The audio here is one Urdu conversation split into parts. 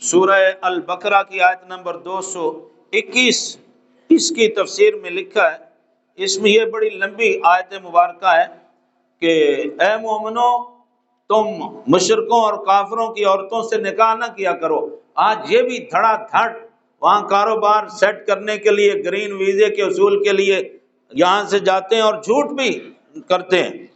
سورہ البقرہ کی آیت نمبر 221، اس کی تفسیر میں لکھا ہے، اس میں یہ بڑی لمبی آیت مبارکہ ہے کہ اے مومنو، تم مشرکوں اور کافروں کی عورتوں سے نکاح نہ کیا کرو۔ آج یہ بھی دھڑا دھڑ وہاں کاروبار سیٹ کرنے کے لیے، گرین ویزے کے حصول کے لیے یہاں سے جاتے ہیں اور جھوٹ بھی کرتے ہیں۔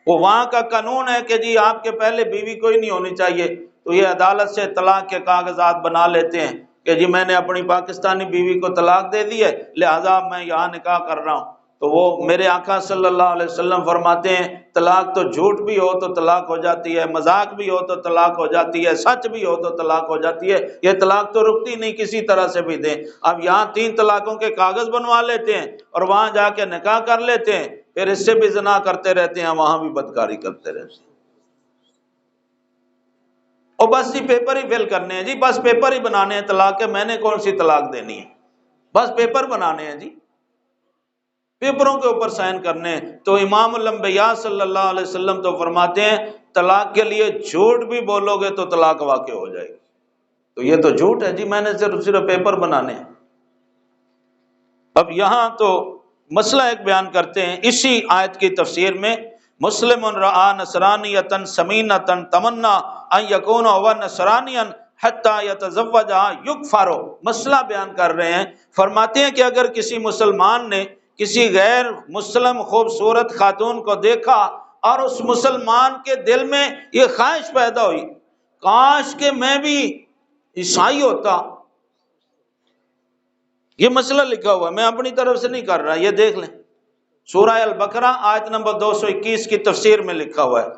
وہ وہاں کا قانون ہے کہ جی آپ کے پہلے بیوی کوئی نہیں ہونی چاہیے، تو یہ عدالت سے طلاق کے کاغذات بنا لیتے ہیں کہ جی میں نے اپنی پاکستانی بیوی کو طلاق دے دی ہے، لہذا میں یہاں نکاح کر رہا ہوں۔ تو وہ میرے آقا صلی اللہ علیہ وسلم فرماتے ہیں طلاق تو جھوٹ بھی ہو تو طلاق ہو جاتی ہے، مذاق بھی ہو تو طلاق ہو جاتی ہے، سچ بھی ہو تو طلاق ہو جاتی ہے، یہ طلاق تو رکتی نہیں کسی طرح سے بھی دیں۔ اب یہاں 3 طلاقوں کے کاغذ بنوا لیتے ہیں اور وہاں جا کے نکاح کر لیتے ہیں، پھر اس سے بھی زنا کرتے رہتے ہیں، وہاں بھی بدکاری کرتے رہتے ہیں۔ اور بس جی پیپر ہی فل کرنے ہیں، جی بس پیپر ہی بنانے ہیں طلاق کے، میں نے کون سی طلاق دینی ہے، بس پیپر بنانے ہیں، جی پیپروں کے اوپر سائن کرنے ہیں۔ تو امام الانبیاء صلی اللہ علیہ وسلم تو فرماتے ہیں طلاق کے لیے جھوٹ بھی بولو گے تو طلاق واقع ہو جائے گی۔ تو یہ تو جھوٹ ہے جی، میں نے صرف پیپر بنانے ہیں۔ اب یہاں تو مسئلہ ایک بیان کرتے ہیں اسی آیت کی تفسیر میں، مسلم رآ نصرانیۃ سمینۃ تمنا ان یکون هو نصرانیا حتی یتزوجها یکفر، مسئلہ بیان کر رہے ہیں۔ فرماتے ہیں کہ اگر کسی مسلمان نے کسی غیر مسلم خوبصورت خاتون کو دیکھا اور اس مسلمان کے دل میں یہ خواہش پیدا ہوئی کاش کہ میں بھی عیسائی ہوتا، یہ مسئلہ لکھا ہوا ہے، میں اپنی طرف سے نہیں کر رہا، یہ دیکھ لیں سورہ البقرہ آیت نمبر 221 کی تفسیر میں لکھا ہوا ہے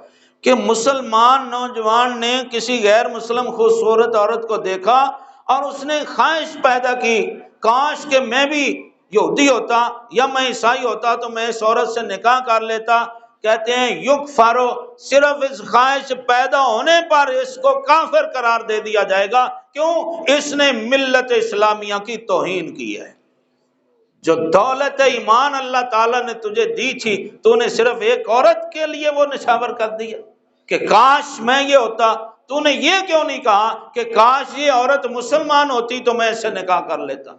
کہ مسلمان نوجوان نے کسی غیر مسلم خوبصورت عورت کو دیکھا اور اس نے خواہش پیدا کی کاش کہ میں بھی یہودی ہوتا یا میں عیسائی ہوتا تو میں اس عورت سے نکاح کر لیتا۔ کہتے ہیں یکفرو، صرف اس خواہش پیدا ہونے پر اس کو کافر قرار دے دیا جائے گا۔ کیوں؟ اس نے ملت اسلامیہ کی توہین کی ہے۔ جو دولت ایمان اللہ تعالیٰ نے تجھے دی تھی، تو نے صرف ایک عورت کے لیے وہ نشاور کر دیا کہ کاش میں یہ ہوتا۔ تو نے یہ کیوں نہیں کہا کہ کاش یہ عورت مسلمان ہوتی تو میں اس سے نکاح کر لیتا؟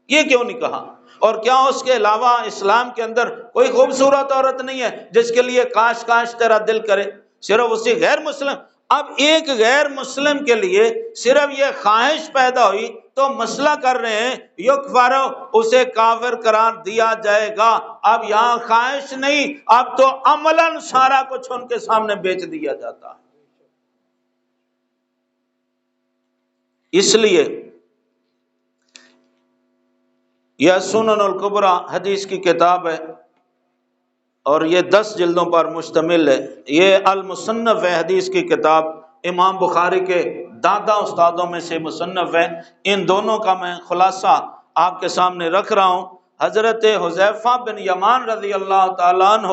یہ کیوں نہیں کہا؟ اور کیا اس کے علاوہ اسلام کے اندر کوئی خوبصورت عورت نہیں ہے جس کے لیے کاش کاش تیرا دل کرے؟ صرف اسی غیر مسلم، اب ایک غیر مسلم کے لیے صرف یہ خواہش پیدا ہوئی تو مسئلہ کر رہے ہیں یکفر، اسے کافر قرار دیا جائے گا۔ اب یہاں خواہش نہیں، اب تو عملاً سارا کچھ ان کے سامنے بیچ دیا جاتا ہے۔ اس لیے یہ سنن الکبریٰ حدیث کی کتاب ہے اور یہ 10 جلدوں پر مشتمل ہے۔ یہ المصنف ہے، حدیث کی کتاب، امام بخاری کے دادا استادوں میں سے مصنف ہے۔ ان دونوں کا میں خلاصہ آپ کے سامنے رکھ رہا ہوں۔ حضرت حذیفہ بن یمان رضی اللہ تعالیٰ عنہ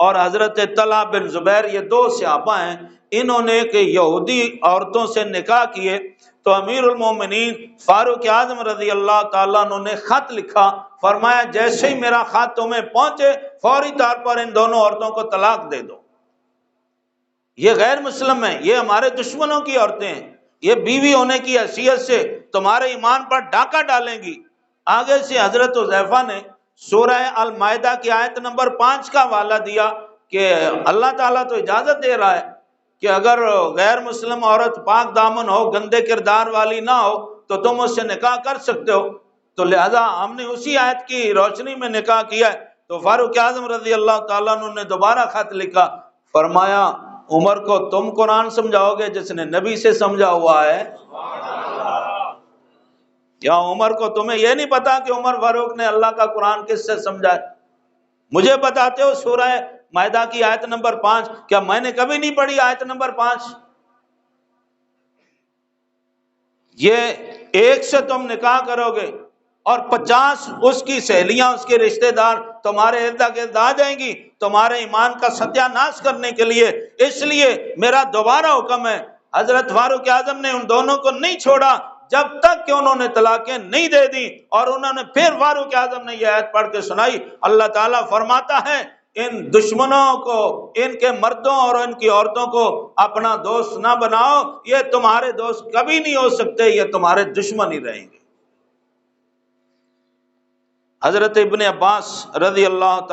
اور حضرت طلحہ بن زبیر، یہ 2 صحابہ ہیں، انہوں نے کہ یہودی عورتوں سے نکاح کیے تو امیر المومنین فاروق اعظم رضی اللہ تعالیٰ عنہ نے خط لکھا، فرمایا جیسے ہی میرا خط تمہیں پہنچے فوری طور پر ان دونوں عورتوں کو طلاق دے دو۔ یہ غیر مسلم ہیں، یہ ہمارے دشمنوں کی عورتیں ہیں، یہ بیوی ہونے کی حیثیت سے تمہارے ایمان پر ڈاکہ ڈالیں گی۔ آگے سے حضرت حذیفہ نے سورہ المائدہ کی آیت نمبر 5 کا حوالہ دیا کہ اللہ تعالیٰ تو اجازت دے رہا ہے کہ اگر غیر مسلم عورت پاک دامن ہو، گندے کردار والی نہ ہو تو تم اس سے نکاح کر سکتے ہو، تو لہذا ہم نے اسی آیت کی روشنی میں نکاح کیا ہے۔ تو فاروق اعظم رضی اللہ تعالیٰ عنہ نے دوبارہ خط لکھا، فرمایا عمر کو تم قرآن سمجھاؤ گے جس نے نبی سے سمجھا ہوا ہے؟ یا عمر کو تمہیں یہ نہیں پتا کہ عمر فاروق نے اللہ کا قرآن کس سے سمجھا ہے؟ مجھے بتاتے ہو سورہ مائدہ کی آیت نمبر 5، کیا میں نے کبھی نہیں پڑھی آیت نمبر 5؟ یہ ایک سے تم نکاح کرو گے اور 50 اس کی سہیلیاں، اس کے رشتہ دار تمہارے ارد گرد آ جائیں گی تمہارے ایمان کا ستیہ ناش کرنے کے لیے۔ اس لیے میرا دوبارہ حکم ہے، حضرت فاروق اعظم نے ان دونوں کو نہیں چھوڑا جب تک کہ انہوں نے طلاقیں نہیں دے دی، اور انہوں نے پھر فاروق اعظم نے یہ آیت پڑھ کے سنائی۔ اللہ تعالیٰ فرماتا ہے ان دشمنوں کو، ان کے مردوں اور ان کی عورتوں کو اپنا دوست نہ بناؤ، یہ تمہارے دوست کبھی نہیں ہو سکتے، یہ تمہارے دشمن ہی رہیں گے۔ حضرت ابن عباس رضی اللہ تعالیٰ